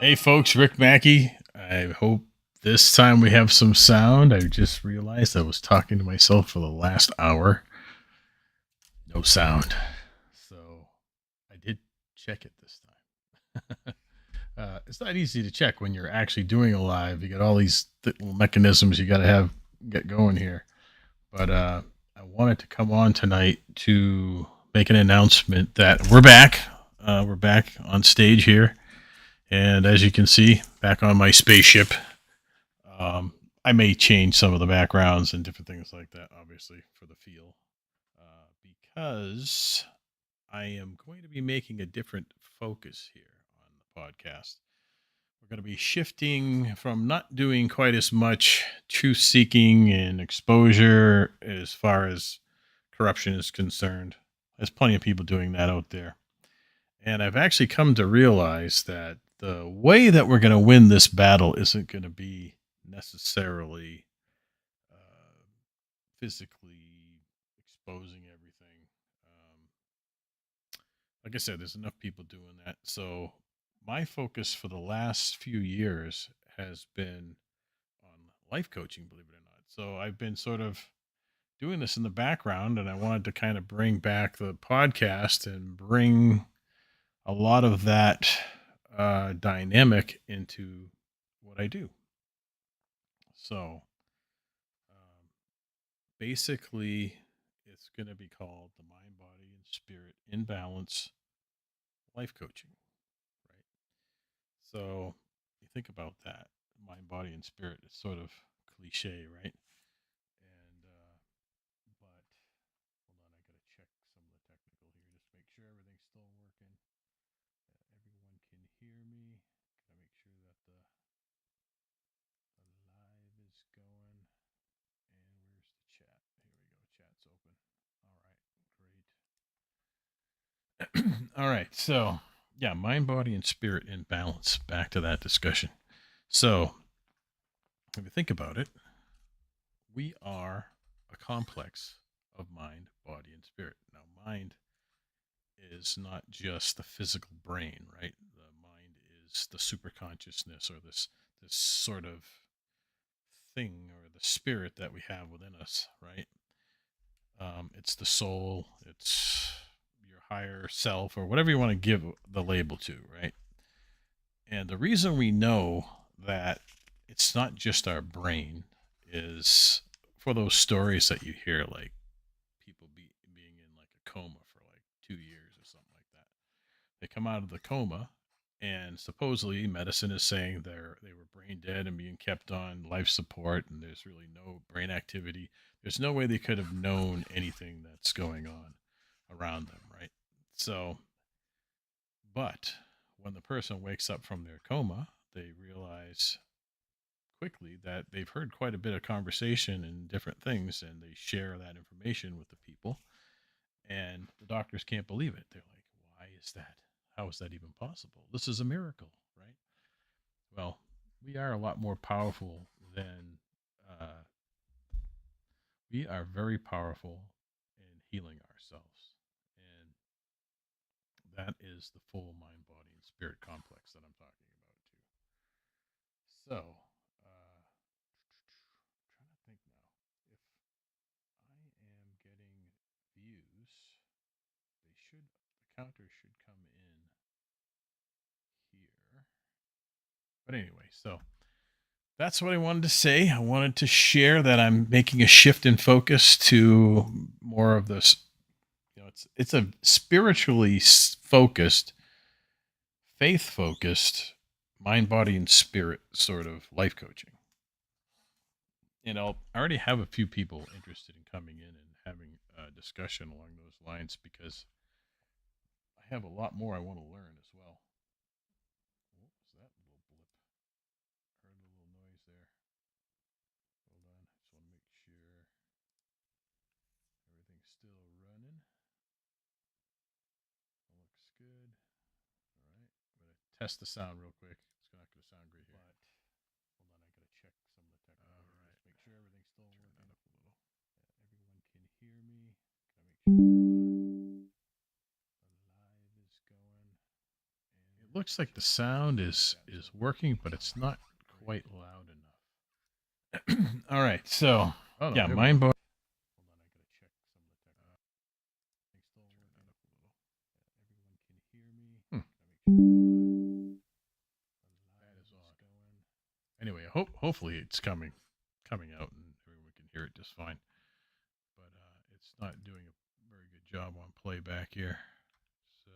Hey folks, Rick Mackey. I hope this time we have some sound. I just realized I was talking to myself for the last hour. No sound. So I did check it this time. It's not easy to check when you're actually doing a live. You got all these little mechanisms you got to have get going here. But I wanted to come on tonight to make an announcement that we're back. We're back on stage here. And as you can see, back on my spaceship. I may change some of the backgrounds and different things like that, obviously, for the feel, because I am going to be making a different focus here on the podcast. We're going to be shifting from not doing quite as much truth seeking and exposure as far as corruption is concerned. There's plenty of people doing that out there. And I've actually come to realize that the way that we're going to win this battle isn't going to be necessarily uh, physically exposing everything. Um, like I said, there's enough people doing that. So my focus for the last few years has been on life coaching, believe it or not. So I've been sort of doing this in the background, and I wanted to kind of bring back the podcast and bring a lot of that dynamic into what I do. So basically, it's going to be called the Mind, Body, and Spirit in Balance Life Coaching, right? So you think about that mind, body, and spirit. It's sort of cliche, right? And but hold on, I got to check some of the technical here just to make sure everything's still working. Everyone can hear me. Gotta make sure that the live is going. And where's the chat? Here we go. Chat's open. All right, great. All right, so yeah, mind, body, and spirit in balance. Back to that discussion. So if you think about it, we are a complex of mind, body, and spirit. Now, mind is not just the physical brain, right? The mind is the super consciousness or this sort of thing or the spirit that we have within us, right? It's the soul, it's your higher self, or whatever you want to give the label to, right? And the reason we know that it's not just our brain is for those stories that you hear, like people being in like a coma for like 2 years or something like that. They come out of the coma, and supposedly medicine is saying they were brain dead and being kept on life support, and there's really no brain activity. There's no way they could have known anything that's going on around them, right? So, but when the person wakes up from their coma, they realize quickly that they've heard quite a bit of conversation and different things, and they share that information with the people, and the doctors can't believe it. They're like, why is that? How is that even possible? This is a miracle, right? Well, we are a lot more powerful than we are very powerful in healing ourselves. And that is the full mind, body, and spirit complex that I'm talking about, too. So, trying to think now. If I am getting views, the counter should come in here. But anyway, so that's what I wanted to say. I wanted to share that I'm making a shift in focus to more of this. It's a spiritually focused, faith focused, mind, body, and spirit sort of life coaching. I already have a few people interested in coming in and having a discussion along those lines because I have a lot more I want to learn as well. What was that little blip? Heard a little noise there. Hold on. Just want to make sure everything's still running. Looks good. All right. I'm going to test the sound real quick. It's not going to sound great here. But hold on. I got to check some of the technical. All right. Just make sure everything's still working. Turn that up a little. Everyone can hear me. Gotta make sure that the live is going. And looks like the sound is working, but it's not quite loud enough. All right, so yeah, mind body. Anyway, hopefully it's coming out and everyone can hear it just fine. But it's not doing a very good job on playback here. So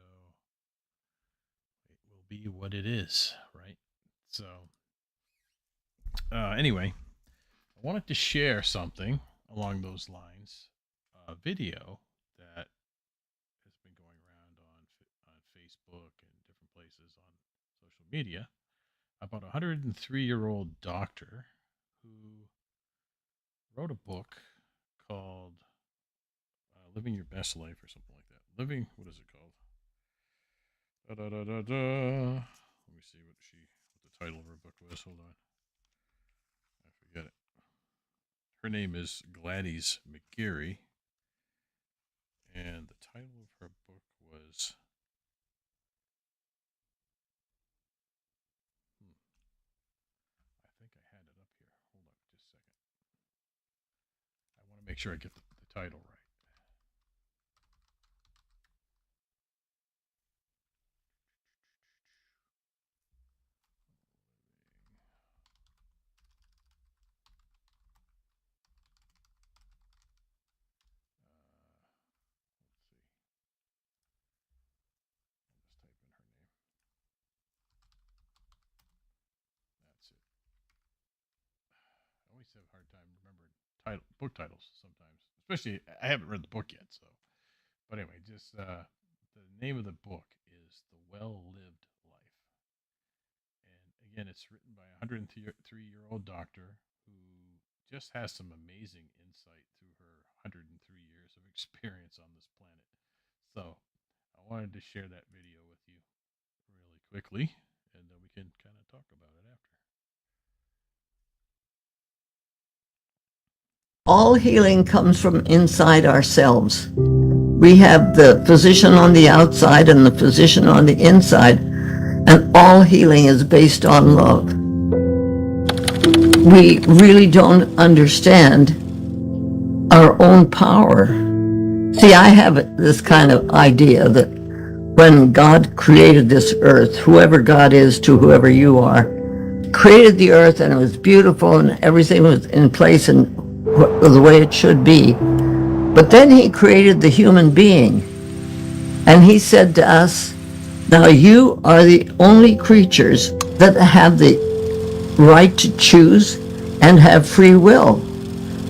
it will be what it is, right? So anyway, I wanted to share something along those lines, a video that has been going around on Facebook and different places on social media about a 103-year-old doctor who wrote a book called Living Your Best Life or something like that. What is it called? Let me see what the title of her book was. Hold on. I forget it. Her name is Gladys McGarry. And the title of her book was I think I had it up here. Hold on just a second. I want to make sure I get the title right. I always have a hard time remembering book titles sometimes, especially I haven't read the book yet. So, but anyway, just the name of the book is The Well-Lived Life, and again, it's written by a 103-year-old doctor who just has some amazing insight through her 103 years of experience on this planet. So, I wanted to share that video with you really quickly, and then we can kind of talk about it after. All healing comes from inside ourselves. We have the physician on the outside and the physician on the inside, and all healing is based on love. We really don't understand our own power. See, I have this kind of idea that when God created this earth, whoever God is to whoever you are, created the earth and it was beautiful and everything was in place and the way it should be. But then he created the human being, and he said to us, now you are the only creatures that have the right to choose and have free will.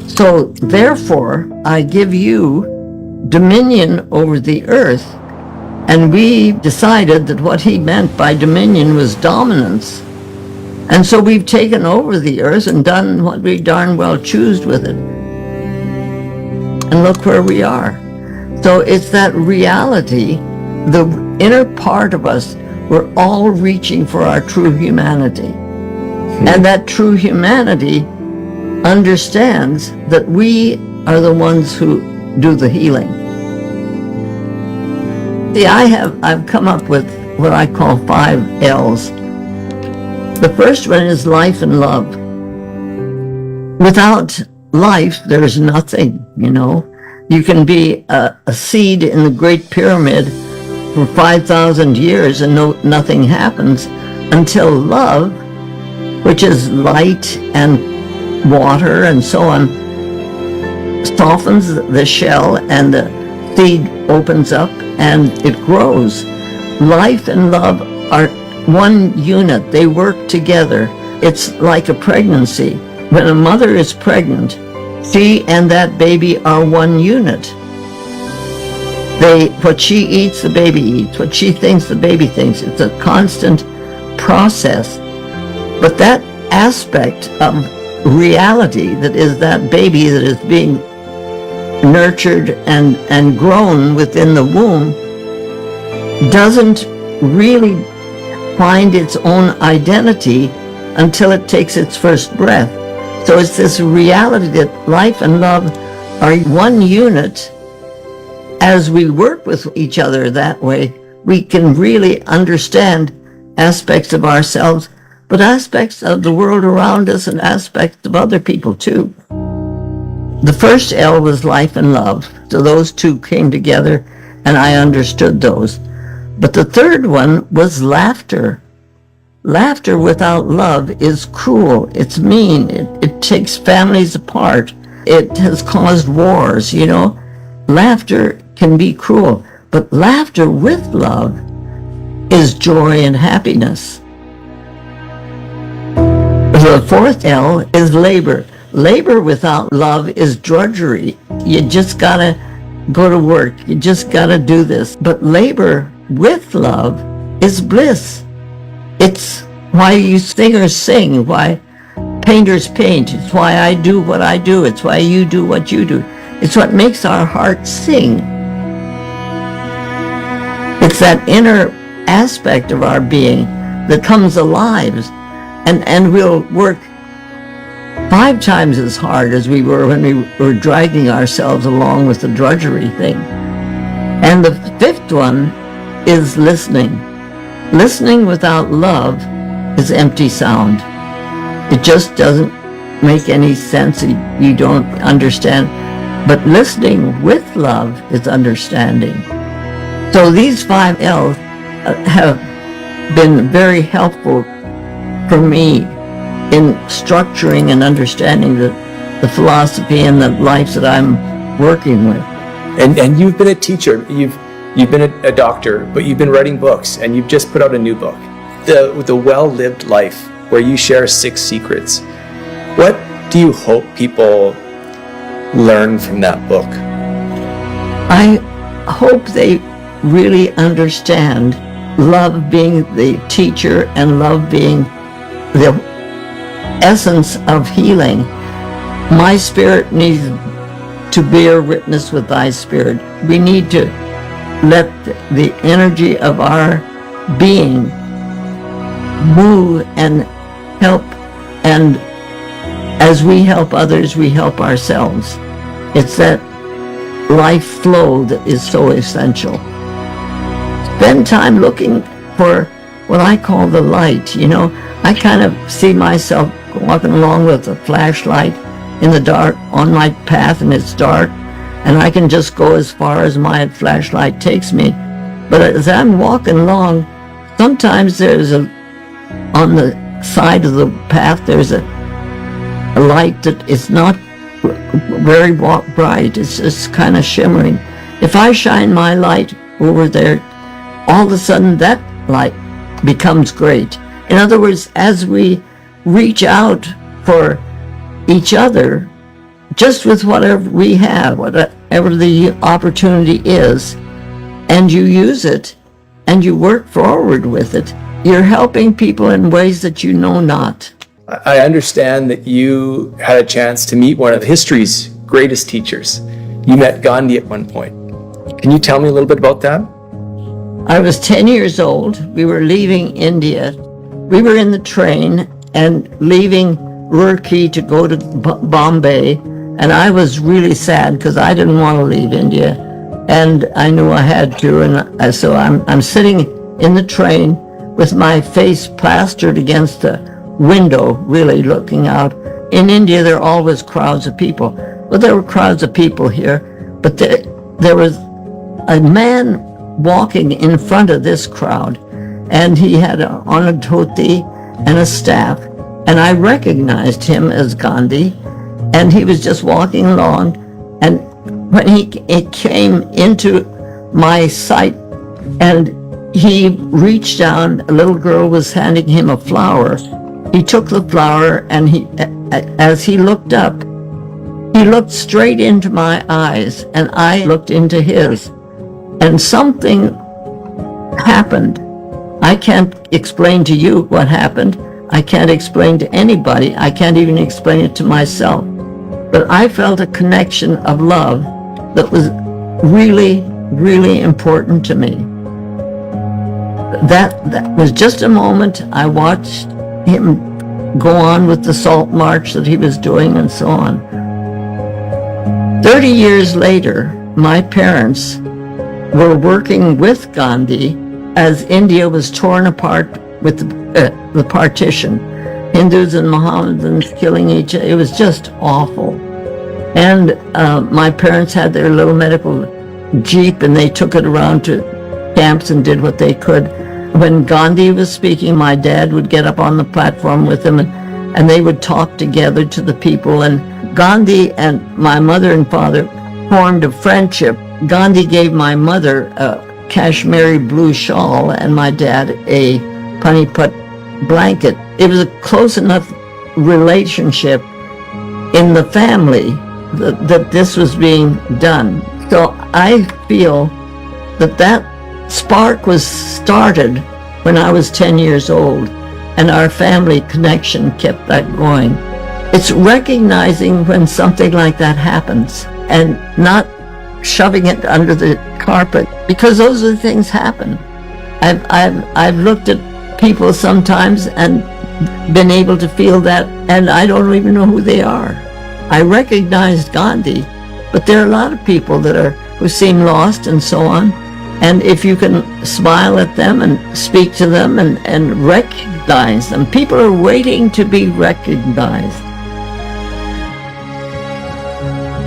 So therefore, I give you dominion over the earth. And we decided that what he meant by dominion was dominance. And so we've taken over the earth and done what we darn well choose with it. And look where we are. So it's that reality, the inner part of us, we're all reaching for our true humanity. And that true humanity understands that we are the ones who do the healing. See, I've come up with what I call 5 L's. The first one is life and love. Without life, there's nothing, you know. You can be a seed in the Great Pyramid for 5,000 years and nothing happens until love, which is light and water and so on, softens the shell and the seed opens up and it grows. Life and love are one unit. They work together. It's like a pregnancy. When a mother is pregnant, she and that baby are one unit. What she eats, the baby eats. What she thinks, the baby thinks. It's a constant process. But that aspect of reality that is that baby that is being nurtured and grown within the womb doesn't really find its own identity until it takes its first breath. So it's this reality that life and love are one unit. As we work with each other that way, we can really understand aspects of ourselves, but aspects of the world around us and aspects of other people too. The first L was life and love. So those two came together and I understood those. But the third one was laughter. Laughter without love is cruel. It's mean. It takes families apart. It has caused wars, you know. Laughter can be cruel, but laughter with love is joy and happiness. The fourth L is labor. Labor without love is drudgery. You just gotta go to work. You just gotta do this. But labor with love is bliss. It's why you singers sing, why painters paint. It's why I do what I do. It's why you do what you do. It's what makes our hearts sing. It's that inner aspect of our being that comes alive, and we'll work 5 times as hard as we were when we were dragging ourselves along with the drudgery thing. And the fifth one is listening. Listening without love is empty sound. It just doesn't make any sense. You don't understand. But listening with love is understanding. So these 5 L's have been very helpful for me in structuring and understanding the philosophy and the life that I'm working with. And you've been a teacher, you've been a doctor, but you've been writing books, and you've just put out a new book, The Well-Lived Life, where you share 6 secrets. What do you hope people learn from that book? I hope they really understand love being the teacher and love being the essence of healing. My spirit needs to bear witness with thy spirit. We need to let the energy of our being move and help, and as we help others, we help ourselves. It's that life flow that is so essential. Spend time looking for what I call the light. You know, I kind of see myself walking along with a flashlight in the dark on my path, and it's dark, and I can just go as far as my flashlight takes me. But as I'm walking along, sometimes there's on the side of the path, there's a light that is not very bright. It's just kind of shimmering. If I shine my light over there, all of a sudden that light becomes great. In other words, as we reach out for each other, just with whatever we have, whatever the opportunity is, and you use it, and you work forward with it, you're helping people in ways that you know not. I understand that you had a chance to meet one of history's greatest teachers. You met Gandhi at one point. Can you tell me a little bit about that? I was 10 years old. We were leaving India. We were in the train and leaving Roorkee to go to Bombay, and I was really sad because I didn't want to leave India, and I knew I had to, and so I'm sitting in the train with my face plastered against the window, really looking out. In India, there are always crowds of people. Well, there were crowds of people here, but there was a man walking in front of this crowd, and he had on a dhoti and a staff, and I recognized him as Gandhi, and he was just walking along, and when it came into my sight, and he reached down, a little girl was handing him a flower. He took the flower, and as he looked up, he looked straight into my eyes, and I looked into his, and something happened. I can't explain to you what happened. I can't explain to anybody. I can't even explain it to myself. But I felt a connection of love that was really, really important to me. That was just a moment. I watched him go on with the salt march that he was doing and so on. 30 years later, my parents were working with Gandhi as India was torn apart with the partition. Hindus and Mohammedans killing each other. It was just awful. And my parents had their little medical jeep, and they took it around to camps and did what they could. When Gandhi was speaking, my dad would get up on the platform with him, and they would talk together to the people. And Gandhi and my mother and father formed a friendship. Gandhi gave my mother a Kashmiri blue shawl and my dad a Panipat blanket. It was a close enough relationship in the family that this was being done. So I feel that spark was started when I was 10 years old, and our family connection kept that going. It's recognizing when something like that happens and not shoving it under the carpet, because those are the things happen. I've looked at people sometimes and been able to feel that, and I don't even know who they are. I recognized Gandhi, but there are a lot of people who seem lost and so on. And if you can smile at them and speak to them and recognize them, people are waiting to be recognized.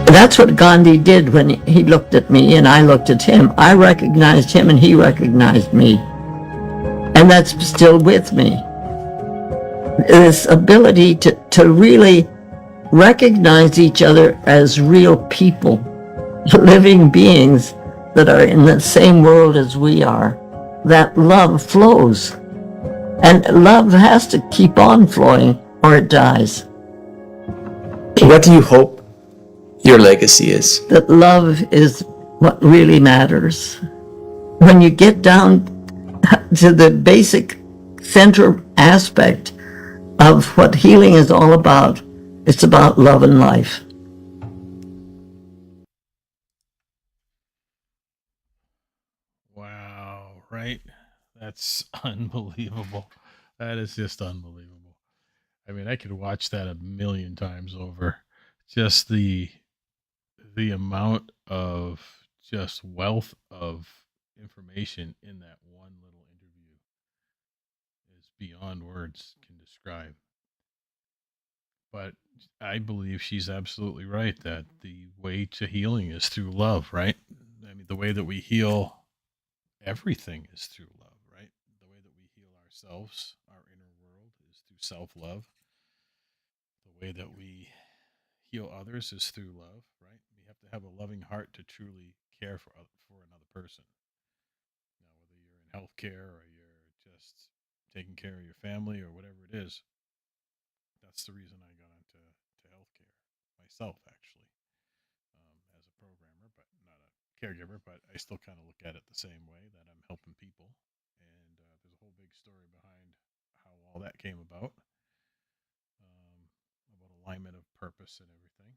That's what Gandhi did when he looked at me and I looked at him. I recognized him and he recognized me. And that's still with me. This ability to really recognize each other as real people, living beings that are in the same world as we are. That love flows. And love has to keep on flowing or it dies. What do you hope your legacy is? That love is what really matters. When you get down to the basic center aspect of what healing is all about, it's about love and life. Wow, right? That's unbelievable. That is just unbelievable. I mean, I could watch that a million times over. Just the amount of just wealth of information in that one little interview is beyond words can describe. But I believe she's absolutely right that the way to healing is through love, right? I mean, the way that we heal everything is through love, right? The way that we heal ourselves, our inner world, is through self love. The way that we heal others is through love, right? We have to have a loving heart to truly care for another person. Now, whether you're in healthcare or you're just taking care of your family or whatever it is, that's the reason I got into healthcare myself, actually, as a programmer, but not a caregiver. But I still kind of look at it the same way that I'm helping people. And there's a whole big story behind how all that came about, about alignment of purpose and everything,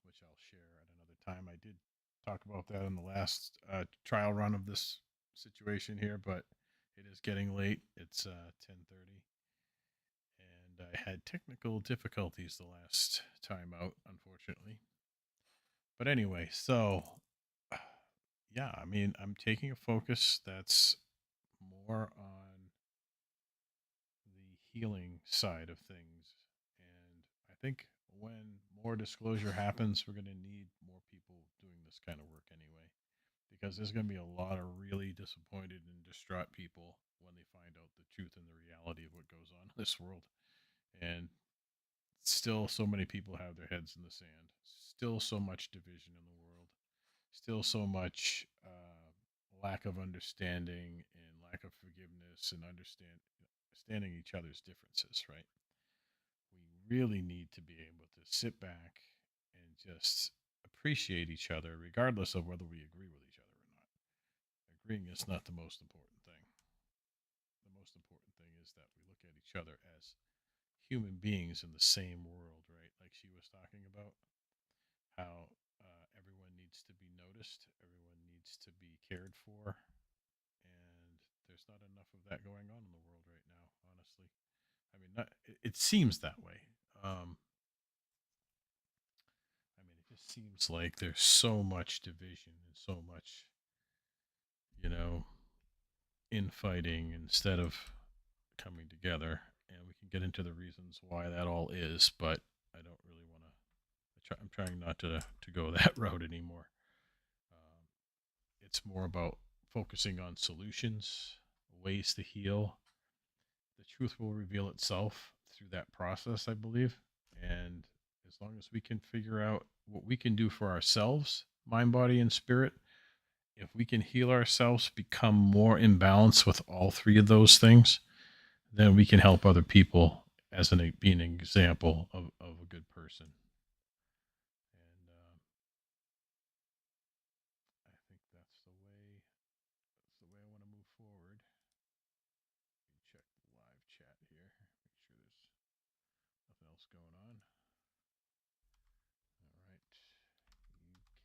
which I'll share at another time. I did talk about that in the last trial run of this situation here, but it is getting late. It's 10:30, and I had technical difficulties the last time out, unfortunately. But anyway, so yeah, I mean, I'm taking a focus that's more on the healing side of things. And I think when more disclosure happens, we're going to need more people doing this kind of work anyway. Because there's going to be a lot of really disappointed and distraught people when they find out the truth and the reality of what goes on in this world. And still, so many people have their heads in the sand. Still, so much division in the world. Still, so much lack of understanding and lack of forgiveness and understanding each other's differences, right? We really need to be able to sit back and just appreciate each other, regardless of whether we agree with each other or not. Agreeing is not the most important thing. The most important thing is that we look at each other as human beings in the same world, right? Like she was talking about how everyone needs to be noticed, everyone needs to be cared for, and there's not enough of that going on in the world right now, honestly. I mean, it seems that way. I mean, it just seems like there's so much division and so much, you know, infighting instead of coming together, and we can get into the reasons why that all is. But I don't really want to. I'm trying not to go that route anymore. Um, it's more about focusing on solutions, ways to heal. The truth will reveal itself through that process, I believe. And as long as we can figure out what we can do for ourselves, mind, body, and spirit, if we can heal ourselves, become more in balance with all three of those things, then we can help other people as being an example of a good person. And I think that's the way I want to move forward. Check the live chat here. Make sure there's nothing else going on. All right. You can chat here, folks.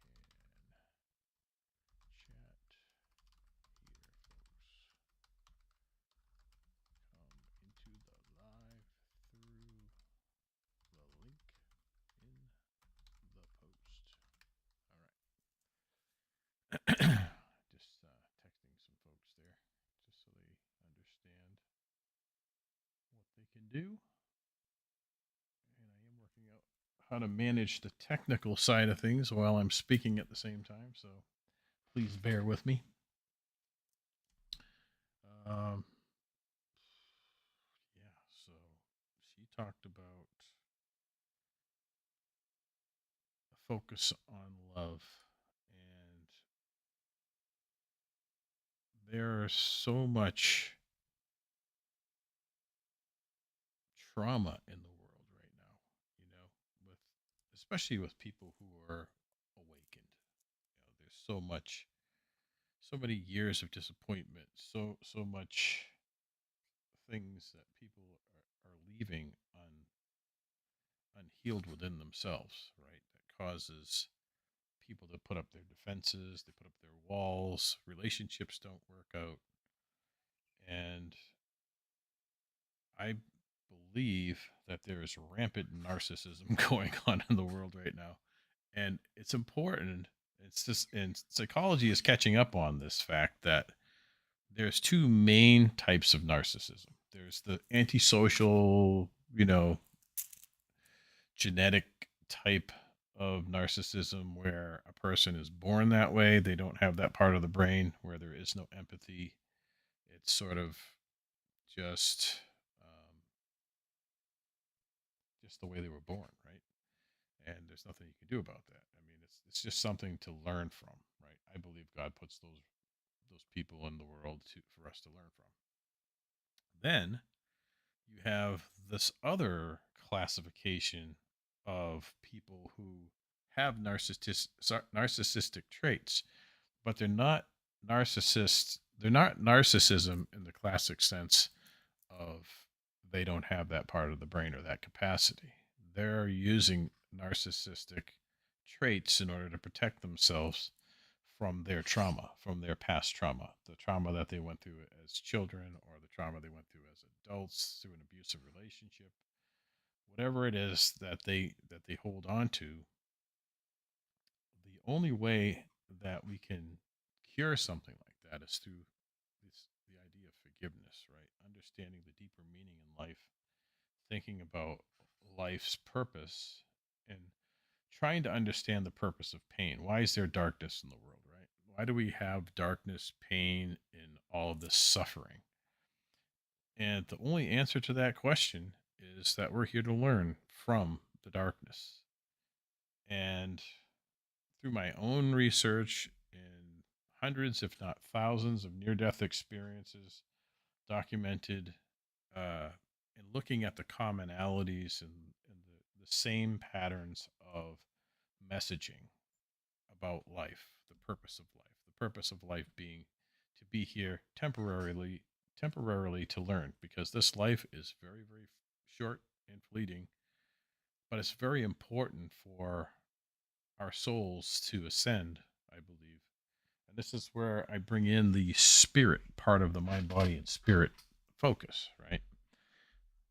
Come into the live through the link in the post. All right. Just texting some folks there just so they understand what they can do. And I am working out how to manage the technical side of things while I'm speaking at the same time. So please bear with me. Um, yeah, so she talked about a focus on love. And there's so much trauma in the world right now, with especially with people who are awakened. There's so many years of disappointment, so much things that people are leaving unhealed within themselves, right? That causes people to put up their defenses, they put up their walls, relationships don't work out. And I believe that there is rampant narcissism going on in the world right now. And it's important. It's just, and psychology is catching up on this fact that there's two main types of narcissism. There's the antisocial, genetic type of narcissism where a person is born that way. They don't have that part of the brain where there is no empathy. It's sort of just just the way they were born, right? And there's nothing you can do about that. I mean, it's just something to learn from, right? I believe God puts those people in the world for us to learn from. Then you have this other classification of people who have narcissistic traits, but they're not narcissists. They're not narcissism in the classic sense of they don't have that part of the brain or that capacity. They're using narcissistic traits in order to protect themselves from their trauma, from their past trauma, the trauma that they went through as children or the trauma they went through as adults through an abusive relationship. Whatever it is that they hold on to, the only way that we can cure something like that is through the idea of forgiveness, right? Understanding the deeper meaning in life, thinking about life's purpose, and trying to understand the purpose of pain. Why is there darkness in the world, right? Why do we have darkness, pain, and all of this suffering? And the only answer to that question is that we're here to learn from the darkness. And through my own research and hundreds, if not thousands, of near death experiences documented, and looking at the commonalities and the same patterns of messaging about life, the purpose of life being to be here temporarily to learn, because this life is very, very short and fleeting, but it's very important for our souls to ascend, I believe. And this is where I bring in the spirit part of the mind, body, and spirit focus, right?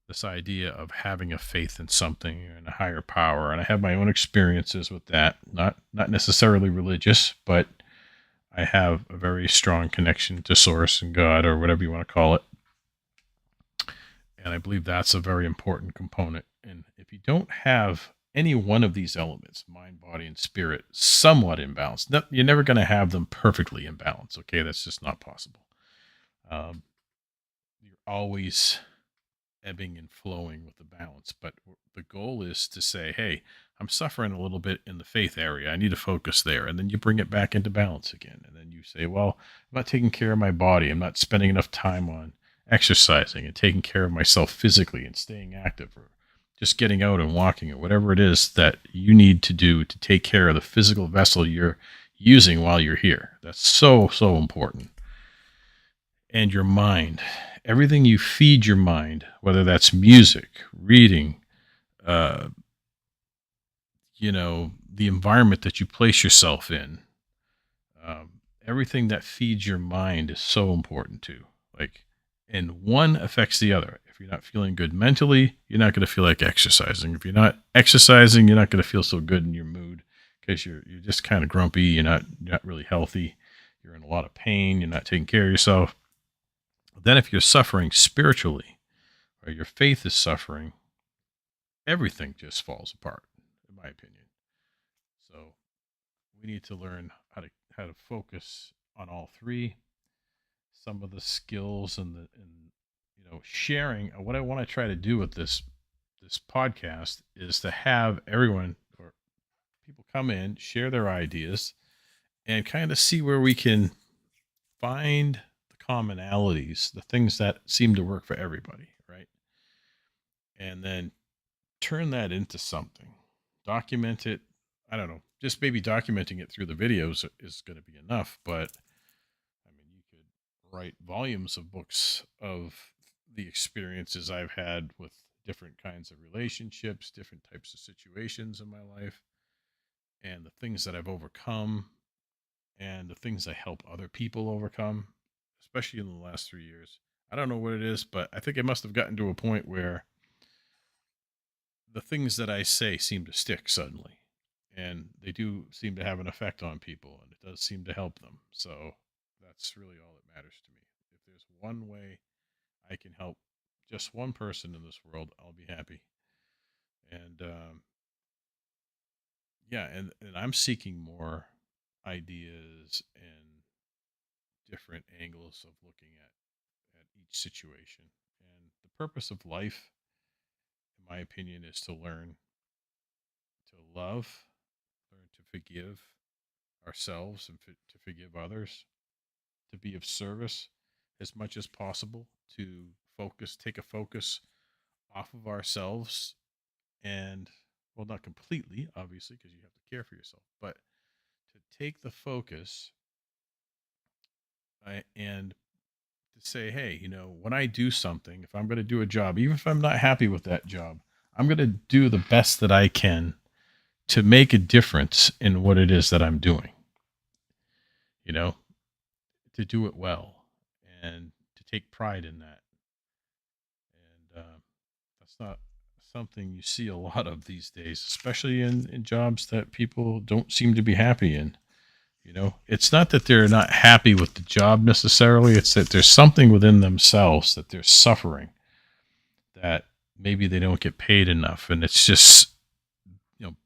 This idea of having a faith in something and a higher power. And I have my own experiences with that, not necessarily religious, but I have a very strong connection to source and God, or whatever you want to call it. And I believe that's a very important component. And if you don't have any one of these elements, mind, body, and spirit, somewhat in balance, you're never going to have them perfectly in balance. Okay. That's just not possible. Um, you're always ebbing and flowing with the balance. But the goal is to say, hey, I'm suffering a little bit in the faith area. I need to focus there. And then you bring it back into balance again. And then you say, well, I'm not taking care of my body. I'm not spending enough time on exercising and taking care of myself physically and staying active, or just getting out and walking, or whatever it is that you need to do to take care of the physical vessel you're using while you're here. That's so, so important. And your mind, everything you feed your mind, whether that's music, reading, uh, the environment that you place yourself in, everything that feeds your mind is so important too. Like, and one affects the other. If you're not feeling good mentally, you're not going to feel like exercising. If you're not exercising, you're not going to feel so good in your mood, because you're just kind of grumpy. You're not really healthy. You're in a lot of pain. You're not taking care of yourself. Then if you're suffering spiritually, or your faith is suffering, everything just falls apart, in my opinion. So we need to learn how to focus on all three. Some of the skills and sharing. What I want to try to do with this podcast is to have everyone, or people, come in, share their ideas, and kind of see where we can find the commonalities, the things that seem to work for everybody, right? And then turn that into something. Document it. I don't know. Just maybe documenting it through the videos is going to be enough, but I mean, you could write volumes of books of the experiences I've had with different kinds of relationships, different types of situations in my life, and the things that I've overcome, and the things I help other people overcome, especially in the last 3 years. I don't know what it is, but I think it must have gotten to a point where the things that I say seem to stick suddenly, and they do seem to have an effect on people, and it does seem to help them. So that's really all that matters to me. If there's one way I can help just one person in this world, I'll be happy. And yeah, and I'm seeking more ideas and different angles of looking at each situation. And the purpose of life, in my opinion, is to learn to love, learn to forgive ourselves, and to forgive others, to be of service as much as possible, to take a focus off of ourselves, and, well, not completely, obviously, because you have to care for yourself, but to take the focus, and to say, hey, when I do something, if I'm going to do a job, even if I'm not happy with that job, I'm going to do the best that I can to make a difference in what it is that I'm doing, you know, to do it well, and to take pride in that. And that's not something you see a lot of these days, especially in jobs that people don't seem to be happy in. It's not that they're not happy with the job necessarily. It's that there's something within themselves that they're suffering, that maybe they don't get paid enough. And it's just,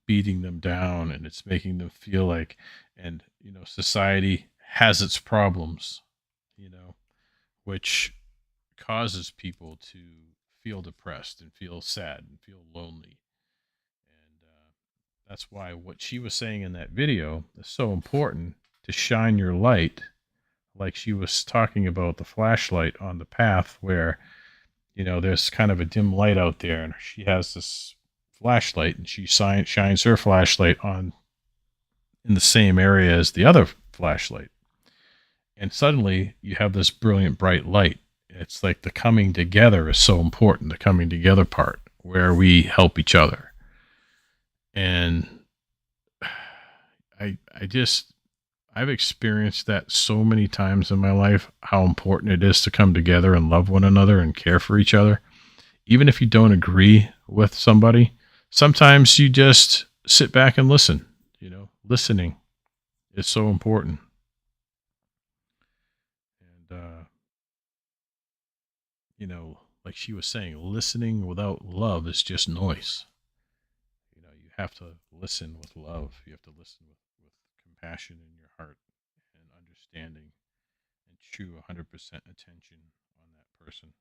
beating them down, and it's making them feel like, and, society has its problems, which causes people to feel depressed and feel sad and feel lonely. And that's why what she was saying in that video is so important, to shine your light, like she was talking about the flashlight on the path where, there's kind of a dim light out there, and she has this flashlight, and she shines her flashlight on in the same area as the other flashlight. And suddenly you have this brilliant bright light. It's like the coming together is so important, the coming together part, where we help each other. And I've experienced that so many times in my life, how important it is to come together and love one another and care for each other. Even if you don't agree with somebody, sometimes you just sit back and listen. Listening is so important. And, like she was saying, listening without love is just noise. You have to listen with love. You have to listen with compassion in your heart and understanding and true 100% attention on that person.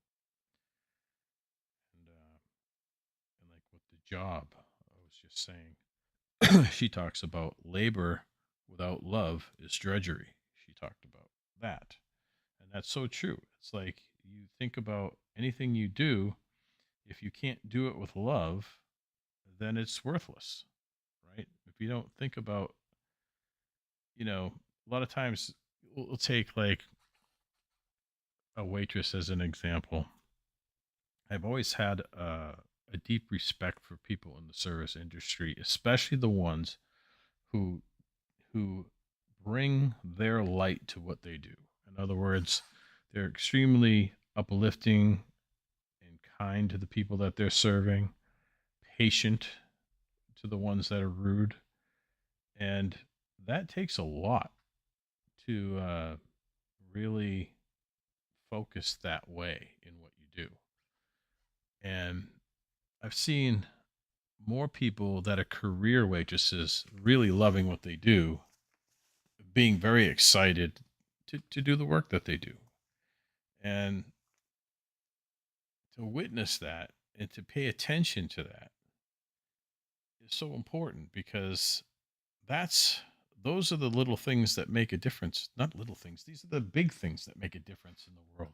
And like with the job, I was just saying, she talks about labor without love is drudgery. She talked about that. And that's so true. It's like you think about anything you do, if you can't do it with love, then it's worthless, right? If you don't think about, a lot of times we'll take like a waitress as an example. I've always had a deep respect for people in the service industry, especially the ones who who bring their light to what they do. In other words, they're extremely uplifting and kind to the people that they're serving, patient to the ones that are rude, and that takes a lot to really focus that way in what you do. And I've seen more people that are career waitresses really loving what they do, being very excited to do the work that they do. And to witness that and to pay attention to that is so important because that's those are the little things that make a difference. Not little things, these are the big things that make a difference in the world.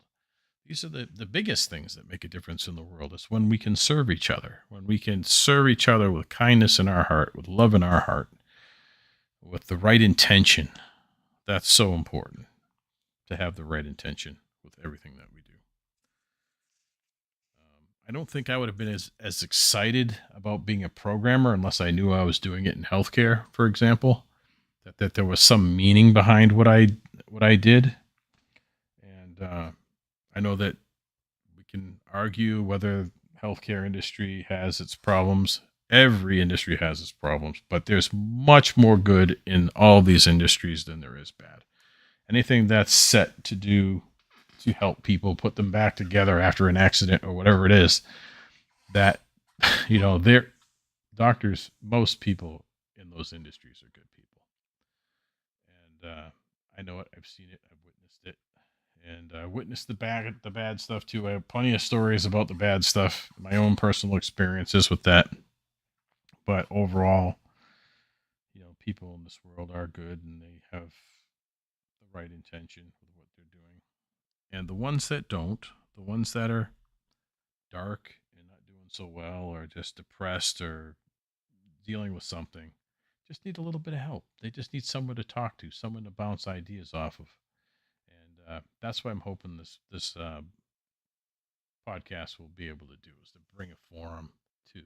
These are the biggest things that make a difference in the world. Is when we can serve each other, when we can serve each other with kindness in our heart, with love in our heart, with the right intention. That's so important, to have the right intention with everything that we do. I don't think I would have been as excited about being a programmer unless I knew I was doing it in healthcare, for example, that there was some meaning behind what I did. And I know that we can argue whether healthcare industry has its problems. Every industry has its problems, but there's much more good in all these industries than there is bad. Anything that's set to help people put them back together after an accident or whatever it is, that they're doctors, most people in those industries are good people. And I know it, I've seen it, I've witnessed it, and I witnessed the bad stuff too. I have plenty of stories about the bad stuff, my own personal experiences with that. But overall, people in this world are good and they have the right intention with what they're doing. And the ones that don't, the ones that are dark and not doing so well, or just depressed or dealing with something, just need a little bit of help. They just need someone to talk to, someone to bounce ideas off of. And that's what I'm hoping this podcast will be able to do, is to bring a forum to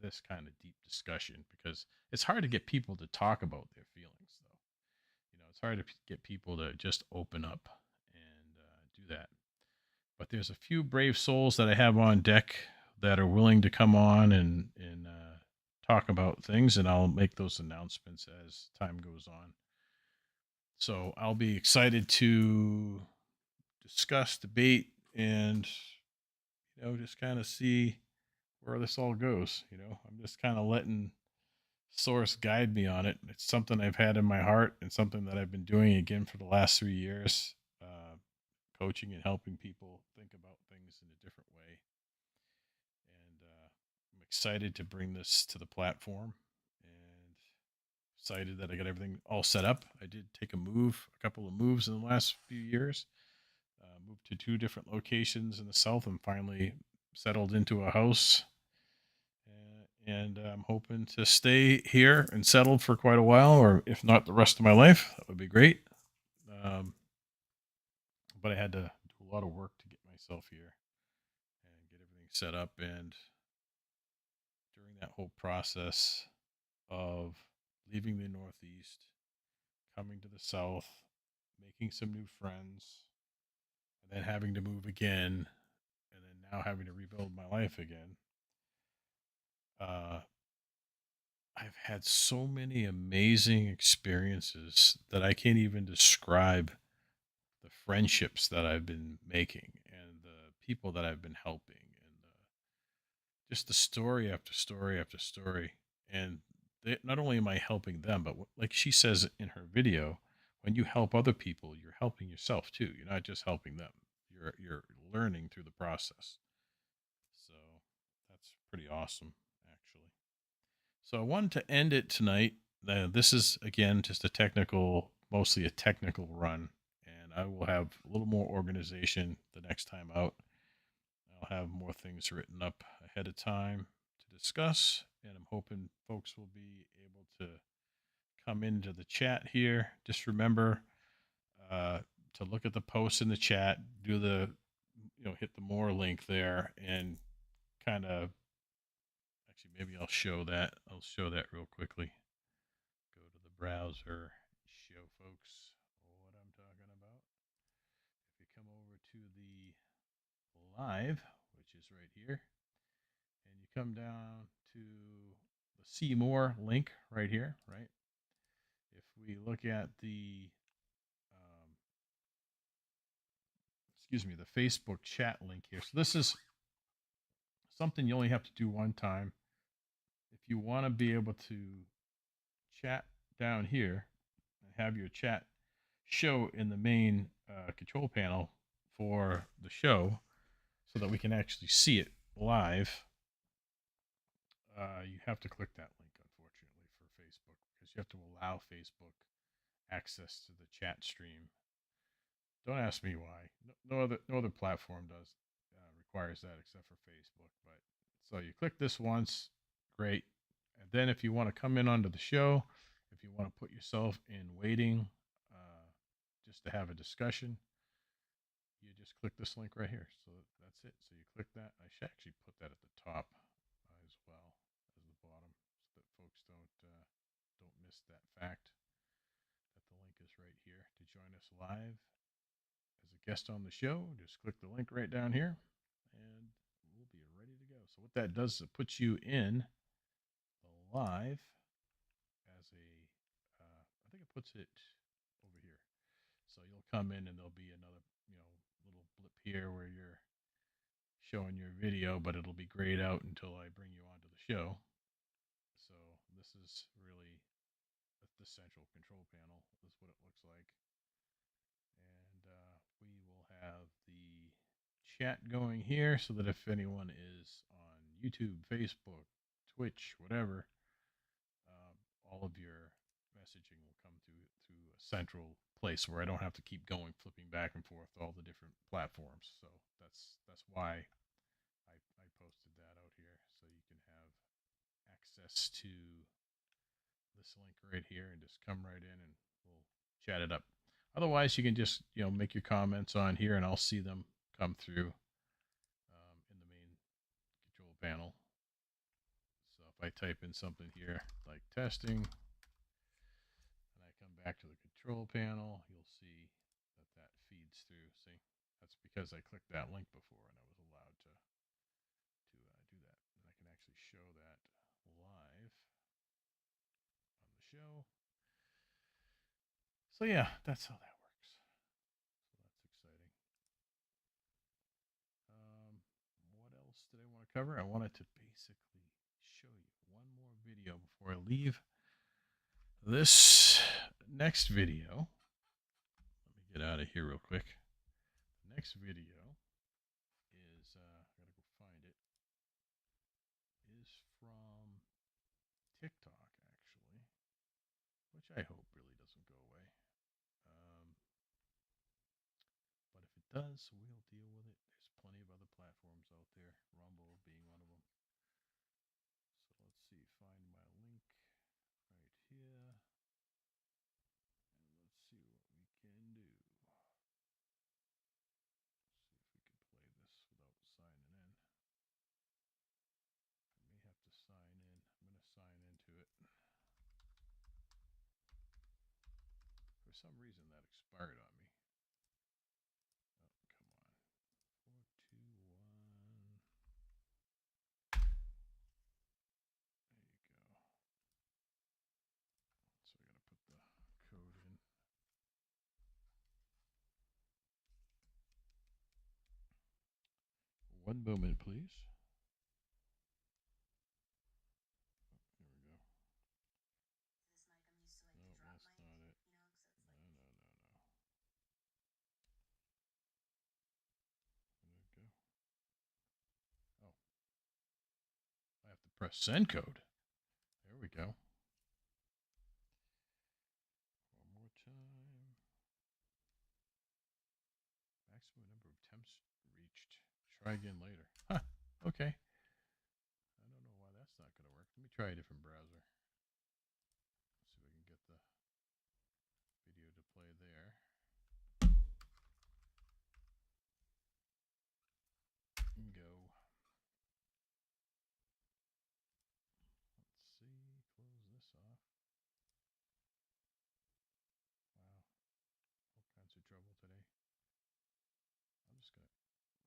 this kind of deep discussion, because it's hard to get people to talk about their feelings, though. It's hard to get people to just open up and do that. But there's a few brave souls that I have on deck that are willing to come on and talk about things, and I'll make those announcements as time goes on. So I'll be excited to discuss, debate, and just kind of see where this all goes. I'm just kind of letting Source guide me on it. It's something I've had in my heart and something that I've been doing again for the last 3 years, coaching and helping people think about things in a different way. And I'm excited to bring this to the platform, and excited that I got everything all set up. I did take a couple of moves in the last few years. Moved to 2 different locations in the south and finally settled into a house. And I'm hoping to stay here and settled for quite a while, or if not the rest of my life. That would be great. Um, but I had to do a lot of work to get myself here and get everything set up. And during that whole process of leaving the Northeast, coming to the South, making some new friends, and then having to move again, and then now having to rebuild my life again, uh, I've had so many amazing experiences that I can't even describe, the friendships that I've been making and the people that I've been helping, and just the story after story after story. And not only am I helping them, but like she says in her video, when you help other people, you're helping yourself too. You're not just helping them. You're learning through the process. So that's pretty awesome, actually. So I wanted to end it tonight. This is again just a technical, mostly a technical run, and I will have a little more organization the next time out. I'll have more things written up ahead of time to discuss, and I'm hoping folks will be able to come into the chat here. Just remember uh, to look at the posts in the chat, do the, hit the more link there, and kind of, actually, maybe I'll show that. I'll show that real quickly. Go to the browser, show folks what I'm talking about. If you come over to the live, which is right here, and you come down to the see more link right here, right? If we look at the, um, the Facebook chat link here. So this is something you only have to do one time. If you want to be able to chat down here and have your chat show in the main control panel for the show so that we can actually see it live, you have to click that link, unfortunately, for Facebook, because you have to allow Facebook access to the chat stream. Don't ask me why. No other platform does requires that except for Facebook. But so you click this once, great. And then if you want to come in onto the show, if you want to put yourself in waiting, just to have a discussion, you just click this link right here. So that's it. So you click that. I should actually put that at the top as well as the bottom, so that folks don't miss that fact that the link is right here to join us live as a guest on the show. Just click the link right down here, and we'll be ready to go. So what that does is it puts you in the live as a, I think it puts it over here. So you'll come in and there'll be another, little blip here where you're showing your video, but it'll be grayed out until I bring you onto the show. So this is really the central control panel is what it looks like. And we will have the chat going here so that if anyone is on YouTube, Facebook, Twitch, whatever, all of your messaging will come through a central place where I don't have to keep going flipping back and forth to all the different platforms. So that's why I posted that out here, so you can have access to this link right here and just come right in and we'll chat it up. Otherwise, you can just make your comments on here and I'll see them come through in the main control panel. So if I type in something here like testing, and I come back to the control panel, you'll see that feeds through. See, that's because I clicked that link before and I was allowed to do that. And I can actually show that live on the show. So yeah, that's how that works. So that's exciting. What else did I want to cover? I wanted to basically show you one more video before I leave this next video. Let me get out of here real quick. The next video is, I gotta go find it, is from TikTok, actually, which I hope really doesn't go away. But if it does, we'll deal with it. There's plenty of other platforms out there, Rumble being one of them. So let's see, find my link right here. And let's see what we can do. See if we can play this without signing in. I may have to sign in. I'm going to sign into it. For some reason, that expired on me. Oh, come on. 421. There you go. So I got to put the code in. One moment, please. Here we go. No, that's not it. No, no, no, no. There we go. Oh, I have to press send code. There we go. One more time. Maximum number of attempts reached. Try again later. Huh. Okay. I don't know why that's not going to work. Let me try a different browser. Let's see if we can get the video to play there. Go. Let's see. Close this off. Wow. All kinds of trouble today. I'm just going to.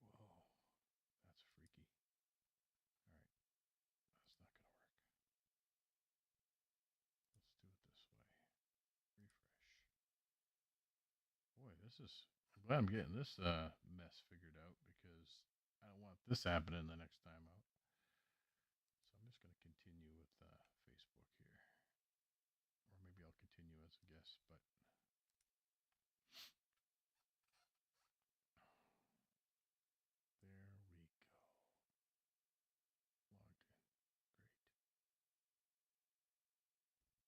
Whoa. That's freaky. All right. That's not going to work. Let's do it this way. Refresh. Boy, this is. I'm glad I'm getting this mess figured out because I don't want this happening the next time out. So I'm just going to continue with Facebook here. Or maybe I'll continue as a guest, but there we go. Logged in. Great.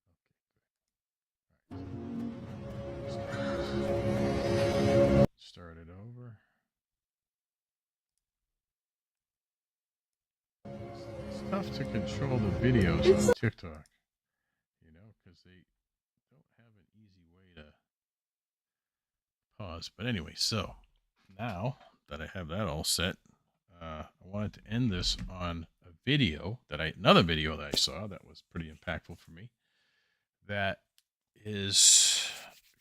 Okay, good. All right. Start it over. It's tough to control the videos on TikTok, because they don't have an easy way to pause. But anyway, so now that I have that all set, I wanted to end this on a video another video that I saw that was pretty impactful for me. That is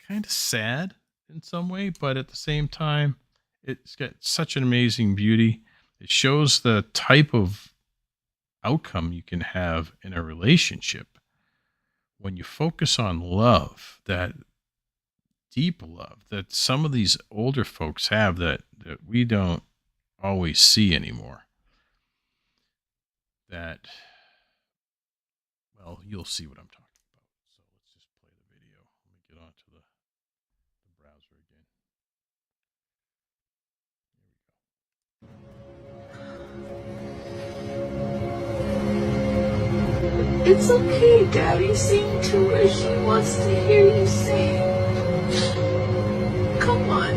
kind of sad in some way, but at the same time, it's got such an amazing beauty. It shows the type of outcome you can have in a relationship when you focus on love, that deep love that some of these older folks have that we don't always see anymore. That, well, you'll see what I'm talking about. So let's just play the video. Let me get onto the browser again. Here we go. It's okay, Daddy. Sing to her. She wants to hear you sing. Come on.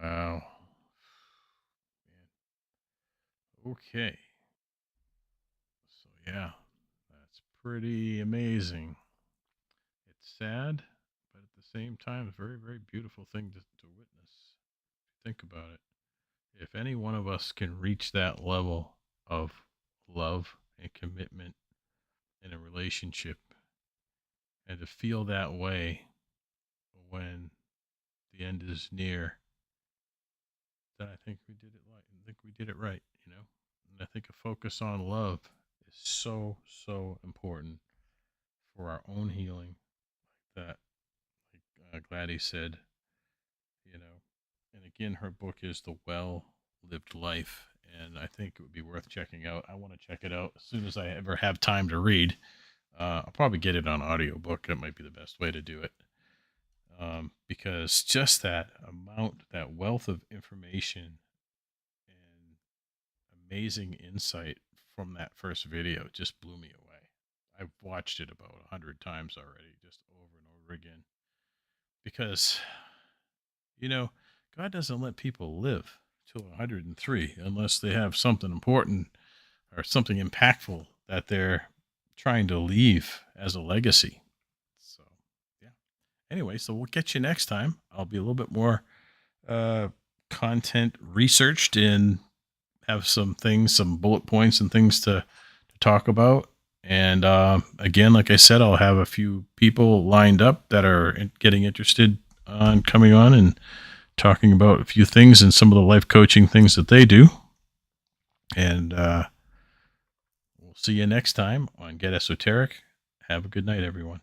Wow. Okay. So yeah, that's pretty amazing. It's sad, but at the same time, a very, very beautiful thing to witness. Think about it. If any one of us can reach that level of love and commitment in a relationship, and to feel that way when the end is near, then I think we did it right. I think we did it right, And I think a focus on love is so, so important for our own healing. That, like Gladys said, and again, her book is The Well Lived Life. And I think it would be worth checking out. I want to check it out as soon as I ever have time to read. I'll probably get it on audiobook. That might be the best way to do it. Because just that amount, that wealth of information and amazing insight from that first video just blew me away. I've watched it about 100 times already, just over and over again. because, God doesn't let people live till 103 unless they have something important or something impactful that they're trying to leave as a legacy. So, yeah. Anyway, so we'll get you next time. I'll be a little bit more content researched and have some bullet points and things to talk about. And again, like I said, I'll have a few people lined up that are getting interested on coming on and talking about a few things and some of the life coaching things that they do. And we'll see you next time on Get Esoteric. Have a good night, everyone.